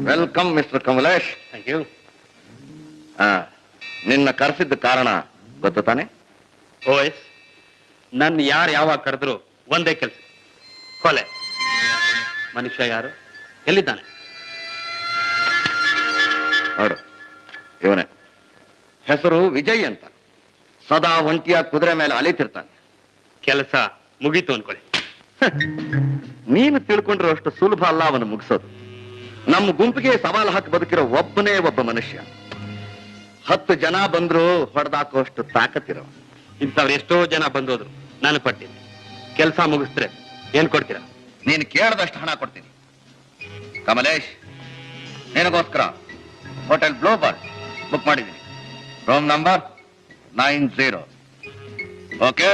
Welcome mister Kamalesh. Thank you. ನಿನ್ನ ಕರೆಸಿದ್ದ ಕಾರಣ ಗೊತ್ತು ತಾನೆ? ಓಎಸ್, ನನ್ನ ಯಾರು ಯಾವಾಗ ಕರೆದ್ರು ಒಂದೇ ಕೆಲಸ, ಕೊಲೆ. ಮನುಷ್ಯ ಯಾರು, ಎಲ್ಲಿದ್ದಾನೆ? ನೋಡು, ಇವನೇ. ಹೆಸರು ವಿಜಯ್ ಅಂತ. ಸದಾ ಒಂಟಿಯಾಗಿ ಕುದುರೆ ಮೇಲೆ ಅಲಿತಿರ್ತಾನೆ. ಕೆಲಸ ಮುಗೀತು ಅನ್ಕೊಳ್ಳಿ. ನೀನು ತಿಳ್ಕೊಂಡ್ರೆ ಅಷ್ಟು ಸುಲಭ ಅಲ್ಲ ಅವನು ಮುಗಿಸೋದು. ನಮ್ಮ ಗುಂಪಿಗೆ ಸವಾಲು ಹಾಕಿ ಬದುಕಿರೋ ಒಬ್ಬನೇ ಒಬ್ಬ ಮನುಷ್ಯ. 10 ಜನ ಬಂದ್ರು ಹೊಡೆದಾಕೋಷ್ಟು ತಾಕತ್ತಿರೋ. ಇಂಥವ್ರು ಎಷ್ಟೋ ಜನ ಬಂದೋದ್ರು, ನಾನು ಕೊಡ್ತೀನಿ. ಕೆಲಸ ಮುಗಿಸಿದ್ರೆ ಏನ್ ಕೊಡ್ತೀರಾ? ನೀನು ಕೇಳದಷ್ಟು ಹಣ ಕೊಡ್ತೀನಿ. ಕಮಲೇಶ್, ನಿನಗೋಸ್ಕರ ಹೋಟೆಲ್ ಗ್ಲೋಬಲ್ ಬುಕ್ ಮಾಡಿದ್ದೀನಿ. Room number 90. ಓಕೆ?